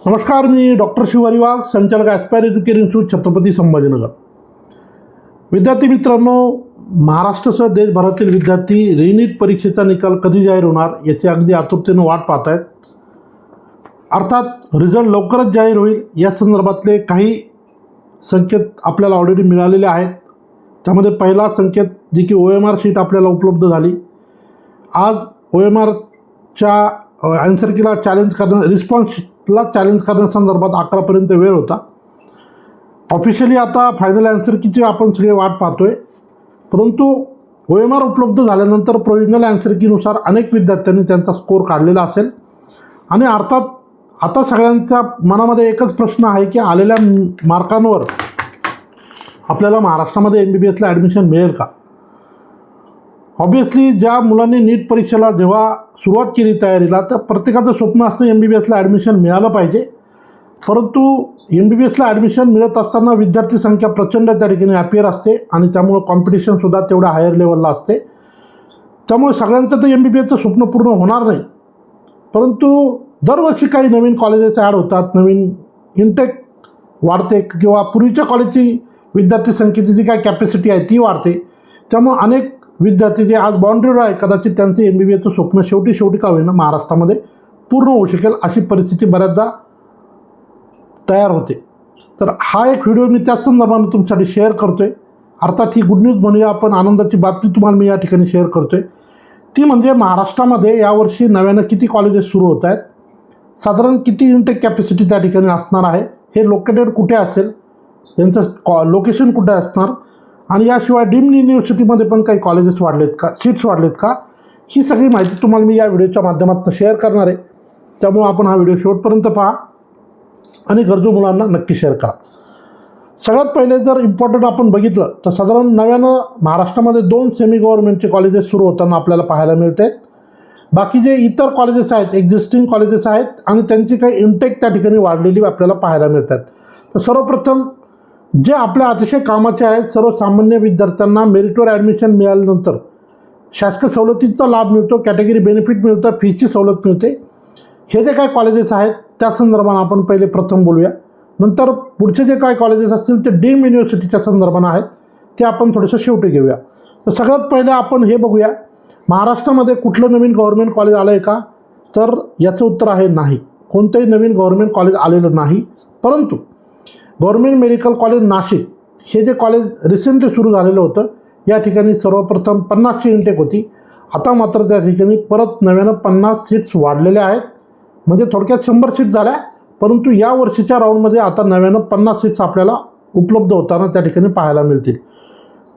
नमस्कार, मी डॉक्टर शिवारी वाघ, संचालक aspire education institute, Chhatrapati Sambhajinagar. विद्यार्थी मित्रांनो, महाराष्ट्रासह देशभरातील विद्यार्थी रिनीट परीक्षेचा निकाल कधी जाहीर होणार याची अगदी आतुरतेनं वाट पाहत आहेत. अर्थात रिझल्ट लवकरच जाहीर होईल या संदर्भातले काही संकेत आपल्याला ऑलरेडी मिळालेले आहेत. त्यामध्ये पहिला संकेत जी की OMR शीट आपल्याला उपलब्ध झाली. आज OMRच्या आन्सर कीला चॅलेंज रिस्पॉन्सला चॅलेंज करण्यासंदर्भात 11पर्यंत वेळ होता. ऑफिशियली आता फायनल आन्सर कीची आपण सगळे वाट पाहतोय. परंतु OMR उपलब्ध झाल्यानंतर प्रोव्हिजनल आन्सर कीनुसार अनेक विद्यार्थ्यांनी त्यांचा स्कोर काढलेला असेल. आणि अर्थात आता सगळ्यांच्या मनामध्ये एकच प्रश्न आहे की आलेल्या मार्कांवर आपल्याला महाराष्ट्रामध्ये MBBSला ॲडमिशन मिळेल का. ऑब्वियसली ज्या मुलांनी नीट परीक्षेला जेव्हा सुरुवात केली तयारीला, तर प्रत्येकाचं स्वप्न असतं MBBSला ॲडमिशन मिळालं पाहिजे. परंतु MBBSला ॲडमिशन मिळत असताना विद्यार्थी संख्या प्रचंड त्या ठिकाणी अपिअर असते आणि त्यामुळं कॉम्पिटिशनसुद्धा तेवढ्या हायर लेवलला असते. त्यामुळे सगळ्यांचं तर MBBSचं स्वप्न पूर्ण होणार नाही. परंतु दरवर्षी काही नवीन कॉलेजेस ॲड होतात, नवीन इनटेक वाढते किंवा पूर्वीच्या कॉलेजची विद्यार्थी संख्येची जी काय कॅपॅसिटी आहे ती वाढते. त्यामुळे अनेक विद्यार्थी जे आज बाउंड्रीवर आहे, कदाचित त्यांचं MBBSचं स्वप्न शेवटी का होईना महाराष्ट्रामध्ये पूर्ण होऊ शकेल अशी परिस्थिती बऱ्याचदा तयार होते. तर हा एक व्हिडिओ मी त्याच संदर्भाने तुमच्यासाठी शेअर करतो आहे. अर्थात ही गुड न्यूज म्हणूया आपण, आनंदाची बातमी तुम्हाला मी या ठिकाणी शेअर करतो आहे. ती म्हणजे महाराष्ट्रामध्ये यावर्षी नव्यानं किती कॉलेजेस सुरू होत आहेत, साधारण किती इनटेक कॅपॅसिटी त्या ठिकाणी असणार आहे, हे लोकेटेड कुठे असेल, यांचं लोकेशन कुठे असणार, आणि याशिवाय डीम्ड युनिव्हर्सिटीमध्ये पण काही कॉलेजेस वाढलेत का, सीट्स वाढलेत का, ही सगळी माहिती तुम्हाला मी या व्हिडिओच्या माध्यमातून शेअर करणार आहे. त्यामुळे आपण हा व्हिडिओ शेवटपर्यंत पहा आणि गरजू मुलांना नक्की शेअर करा. सगळ्यात पहिले जर इम्पॉर्टंट आपण बघितलं तर साधारण नव्यानं महाराष्ट्रामध्ये 2 सेमी गव्हर्नमेंटचे कॉलेजेस सुरू होताना आपल्याला पाहायला मिळते. बाकी जे इतर कॉलेजेस आहेत, एक्झिस्टिंग कॉलेजेस आहेत आणि त्यांची काही इनटेक त्या ठिकाणी वाढलेली आपल्याला पाहायला मिळतात. तर सर्वप्रथम जे आपल्या अतिशय कामाचे आहेत, सर्वसामान्य विद्यार्थ्यांना मेरिटवर ॲडमिशन मिळाल्यानंतर शासकीय सवलतीचा लाभ मिळतो, कॅटेगरी बेनिफिट मिळतं, फीची सवलत मिळते. हे जे काही कॉलेजेस आहेत त्या संदर्भानं आपण पहिले प्रथम बोलूया. नंतर पुढचे जे काही कॉलेजेस असतील ते डीम्ड युनिव्हर्सिटीच्या संदर्भानं आहेत, ते आपण थोडंसं शेवटी घेऊया. तर सगळ्यात पहिले आपण हे बघूया, महाराष्ट्रामध्ये कुठलं नवीन गव्हर्नमेंट कॉलेज आलं आहे का, तर याचं उत्तर आहे नाही. कोणतंही नवीन गव्हर्नमेंट कॉलेज आलेलं नाही. परंतु गव्हर्नमेंट मेडिकल कॉलेज नाशिक हे जे कॉलेज रिसेंटली सुरू झालेलं होतं, या ठिकाणी सर्वप्रथम 50ची इनटेक होती. आता मात्र त्या ठिकाणी परत नव्यानं 50 सीट्स वाढलेल्या आहेत. म्हणजे थोडक्यात 100 सीट झाल्या. परंतु या वर्षीच्या राऊंडमध्ये आता नव्यानं 50 सीट्स आपल्याला उपलब्ध होताना त्या ठिकाणी पाहायला मिळतील.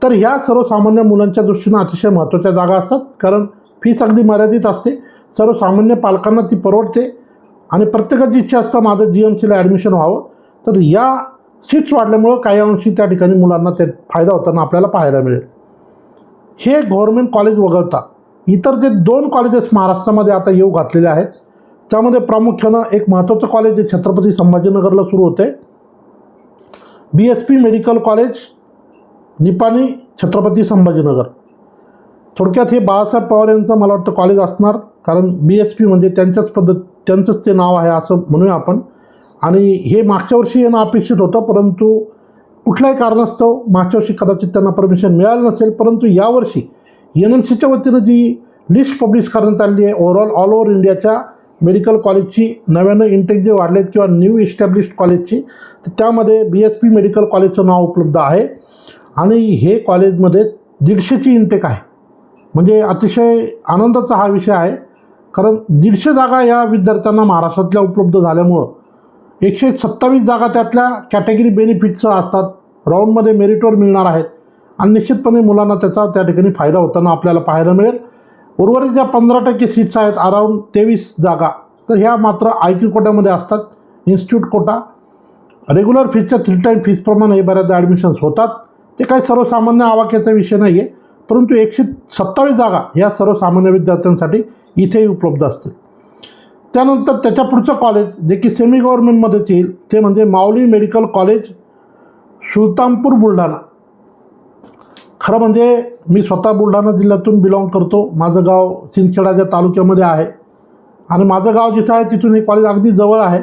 तर ह्या सर्वसामान्य मुलांच्या दृष्टीनं अतिशय महत्त्वाच्या जागा असतात, कारण फीस अगदी मर्यादित असते. सर्वसामान्य पालकांना ती परवडते आणि प्रत्येकाची इच्छा असतं माझं GMCला ॲडमिशन व्हावं. तर या सीट्स वाढल्यामुळं काही अंशी त्या ठिकाणी मुलांना ते फायदा होताना आपल्याला पाहायला मिळेल. हे गव्हर्नमेंट कॉलेज वगळता इतर जे 2 कॉलेजेस महाराष्ट्रामध्ये आता येऊ घातलेले आहेत, त्यामध्ये प्रामुख्यानं एक महत्त्वाचं कॉलेज जे छत्रपती संभाजीनगरला सुरू होते, BSP medical college Nipani, Chhatrapati Sambhajinagar. थोडक्यात हे बाळासाहेब पवार यांचं मला वाटतं कॉलेज असणार, कारण BSP म्हणजे त्यांचंच ते नाव आहे असं म्हणूया आपण. आणि हे मागच्या वर्षी येणं अपेक्षित होतं, परंतु कुठल्याही कारणास्तव मागच्या वर्षी कदाचित त्यांना परमिशन मिळालं नसेल. परंतु यावर्षी NMCच्या वतीनं जी लिस्ट पब्लिश करण्यात आली आहे ऑल ओव्हर इंडियाच्या मेडिकल कॉलेजची, नव्यानं इनटेक जे वाढलेत किंवा न्यू इस्टॅब्लिश्ड कॉलेजची, तर त्यामध्ये BSP मेडिकल कॉलेजचं नाव उपलब्ध आहे. आणि हे कॉलेजमध्ये 150ची इनटेक आहे. म्हणजे अतिशय आनंदाचा हा विषय आहे, कारण 150 जागा या विद्यार्थ्यांना महाराष्ट्रातल्या उपलब्ध झाल्यामुळं 127 जागा त्यातल्या कॅटेगरी बेनिफिटचं असतात, राऊंडमध्ये मेरिटवर मिळणार आहेत आणि निश्चितपणे मुलांना त्याचा त्या ठिकाणी फायदा होताना आपल्याला पाहायला मिळेल. उर्वरित ज्या 15% सीट्स आहेत, अराऊंड 23 जागा, तर ह्या मात्र IQ कोट्यामध्ये असतात, इन्स्टिट्यूट कोटा. रेग्युलर फीसच्या 3 टाईम फीसप्रमाणे हे बऱ्याचदा ॲडमिशन्स होतात. ते काही सर्वसामान्य आवाक्याचा विषय नाही आहे. परंतु 127 जागा ह्या सर्वसामान्य विद्यार्थ्यांसाठी इथेही उपलब्ध असतील. त्यानंतर त्याच्या पुढचं कॉलेज जे की सेमी गव्हर्नमेंटमध्येच येईल, ते म्हणजे माऊली मेडिकल कॉलेज, सुलतानपूर, बुलढाणा. खरं म्हणजे मी स्वतः बुलढाणा जिल्ह्यातून बिलॉंग करतो. माझं गाव सिंदखेडा तालुक्यामध्ये आहे आणि माझं गाव जिथं आहे तिथून हे कॉलेज अगदी जवळ आहे.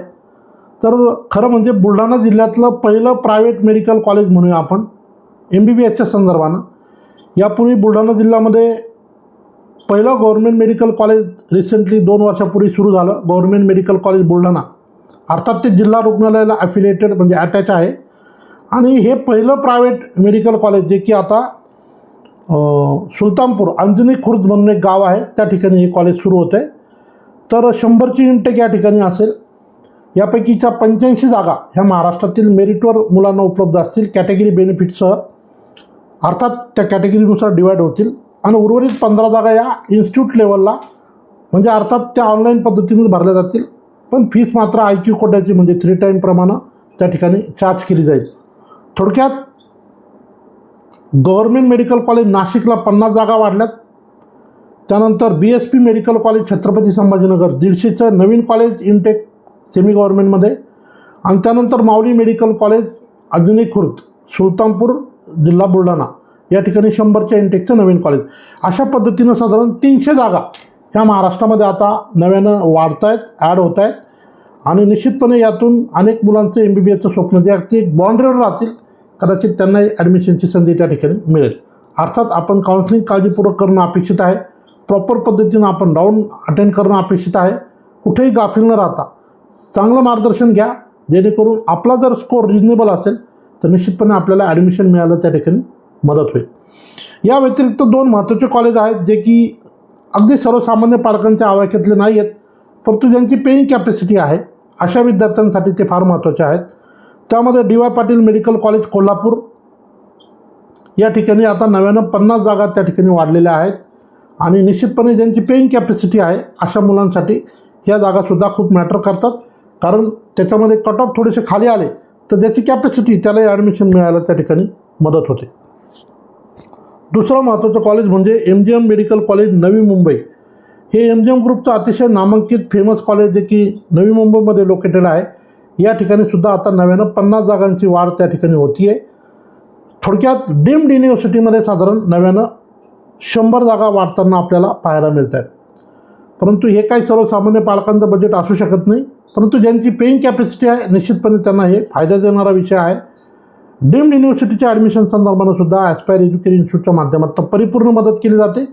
तर खरं म्हणजे बुलढाणा जिल्ह्यातलं पहिलं प्रायव्हेट मेडिकल कॉलेज म्हणूया आपण MBBSच्या संदर्भानं. यापूर्वी बुलढाणा जिल्ह्यामध्ये पहिलं गव्हर्मेंट मेडिकल कॉलेज रिसेंटली 2 वर्षापूर्वी सुरू झालं, गव्हर्मेंट मेडिकल कॉलेज बुलढाणा. अर्थात ते जिल्हा रुग्णालयाला ॲफिलिएटेड म्हणजे अटॅच आहे. आणि हे पहिलं प्रायव्हेट मेडिकल कॉलेज जे की आता सुलतानपूर अंजनी खुर्द म्हणून एक गाव आहे त्या ठिकाणी हे कॉलेज सुरू होतं आहे. तर 100ची इंटेक या ठिकाणी असेल. यापैकीच्या 85 जागा ह्या महाराष्ट्रातील मेरिटवर मुलांना उपलब्ध असतील कॅटेगरी बेनिफिटसह. अर्थात त्या कॅटेगरीनुसार डिवाईड होतील आणि उर्वरित 15 जागा या इन्स्टिट्यूट लेवलला म्हणजे अर्थात त्या ऑनलाईन पद्धतीने भरल्या जातील. पण फीस मात्र IQ कोट्याची म्हणजे 3 टाईम प्रमाणे त्या ठिकाणी चार्ज केली जाईल. थोडक्यात गव्हर्मेंट मेडिकल कॉलेज नाशिकला 50 जागा वाढल्यात. त्यानंतर BSP medical college Chhatrapati Sambhajinagar 150चं नवीन कॉलेज इनटेक सेमी गव्हर्मेंटमध्ये. आणि त्यानंतर माऊली मेडिकल कॉलेज अंजनी खुर्द सुलतानपूर जिल्हा बुलढाणा या ठिकाणी 100च्या इंटेकचं नवीन कॉलेज. अशा पद्धतीनं साधारण 300 जागा ह्या महाराष्ट्रामध्ये आता नव्यानं वाढत आहेत, ॲड होत आहेत. आणि निश्चितपणे यातून अनेक मुलांचं MBBSचं स्वप्न जे अगदी एक बाउंड्रीवर राहतील कदाचित त्यांना ॲडमिशनची संधी त्या ठिकाणी मिळेल. अर्थात आपण काउन्सिलिंग काळजीपूर्वक करणं अपेक्षित आहे. प्रॉपर पद्धतीनं आपण राऊंड अटेंड करणं अपेक्षित आहे. कुठेही गाफील न राहता चांगलं मार्गदर्शन घ्या जेणेकरून आपला जर स्कोर रिजनेबल असेल तर निश्चितपणे आपल्याला ॲडमिशन मिळालं त्या ठिकाणी मदत होईल. या व्यतिरिक्त 2 महत्त्वाचे कॉलेज आहेत जे की अगदी सर्वसामान्य पालकांच्या आवाक्यातले नाही आहेत परंतु ज्यांची पेईंग कॅपॅसिटी आहे अशा विद्यार्थ्यांसाठी ते फार महत्त्वाचे आहेत. त्यामध्ये DY Patil medical college Kolhapur या ठिकाणी आता नव्यानं 50 जागा त्या ठिकाणी वाढलेल्या आहेत. आणि निश्चितपणे ज्यांची पेईंग कॅपॅसिटी आहे अशा मुलांसाठी ह्या जागासुद्धा खूप मॅटर करतात. कारण त्याच्यामध्ये कट ऑफ थोडेसे खाली आले तर ज्याची कॅपॅसिटी त्यालाही ॲडमिशन मिळायला त्या ठिकाणी मदत होते. दुसरं महत्त्वाचं कॉलेज म्हणजे MGM medical college Navi Mumbai. हे MGM ग्रुपचं अतिशय नामांकित फेमस कॉलेज जे की नवी मुंबईमध्ये लोकेटेड आहे. या ठिकाणी सुद्धा आता नव्यानं 50 जागांची वाढ त्या ठिकाणी होती आहे. थोडक्यात डीम्ड युनिव्हर्सिटीमध्ये साधारण नव्यानं 100 जागा वाढताना आपल्याला पाहायला मिळत आहेत. परंतु हे काही सर्वसामान्य पालकांचं बजेट असू शकत नाही. परंतु ज्यांची पेईंग कॅपॅसिटी आहे निश्चितपणे त्यांना हे फायदा देणारा विषय आहे. डीम्ड युनिव्हर्सिटीच्या ॲडमिशन संदर्भानं सुद्धा ॲस्पायर एज्युकेशन इन्स्टिट्यूटच्या माध्यमातून परिपूर्ण मदत केली जाते.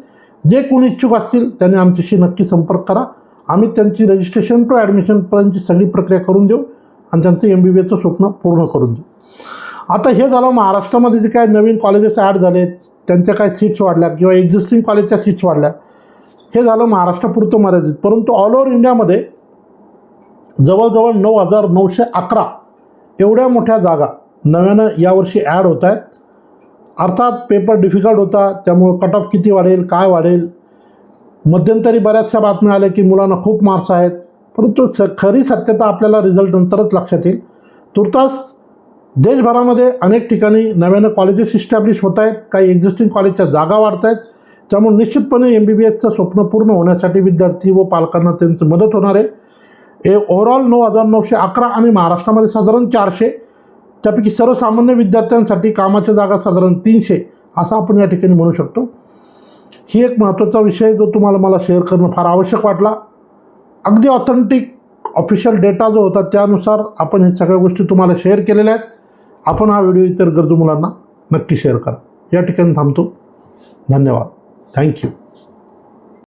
जे कोणी इच्छुक असतील त्यांनी आमच्याशी नक्की संपर्क करा. आम्ही त्यांची रजिस्ट्रेशन टू ॲडमिशनपर्यंतची सगळी प्रक्रिया करून देऊ आणि त्यांचं MBBSचं स्वप्न पूर्ण करून देऊ. आता हे झालं महाराष्ट्रामध्ये जे काय नवीन कॉलेजेस ॲड झाले त्यांच्या काय सीट्स वाढल्या किंवा एक्झिस्टिंग कॉलेजच्या सीट्स वाढल्या हे झालं महाराष्ट्रापुरतं मर्यादित. परंतु ऑल ओव्हर इंडियामध्ये जवळजवळ 9,911 एवढ्या मोठ्या जागा नव्यानं यावर्षी ॲड होत आहेत. अर्थात पेपर डिफिकल्ट होता त्यामुळं कट ऑफ किती वाढेल काय वाढेल मध्यंतरी बऱ्याचशा बातम्या आल्या की मुलांना खूप मार्क्स आहेत. परंतु खरी सत्यता आपल्याला रिझल्ट नंतरच लक्षात येईल. तुर्तास देशभरामध्ये अनेक ठिकाणी नव्यानं कॉलेजेस इस्टॅब्लिश होत आहेत. काही एक्झिस्टिंग कॉलेजच्या जागा वाढत आहेत. त्यामुळे निश्चितपणे MBBSचं स्वप्न पूर्ण होण्यासाठी विद्यार्थी व पालकांना त्यांची मदत होणार आहे. ओव्हरऑल 9,911 आणि महाराष्ट्रामध्ये साधारण 400 त्यापैकी सर्वसामान्य विद्यार्थ्यांसाठी कामाच्या जागा साधारण 300 असं आपण या ठिकाणी म्हणू शकतो. ही एक महत्त्वाचा विषय जो तुम्हाला मला शेअर करणं फार आवश्यक वाटला. अगदी ऑथेंटिक ऑफिशियल डेटा जो होता त्यानुसार आपण हे सगळ्या गोष्टी तुम्हाला शेअर केलेल्या आहेत. आपण हा व्हिडिओ इतर गरजू मुलांना नक्की शेअर करा. या ठिकाणी थांबतो. धन्यवाद. थँक्यू.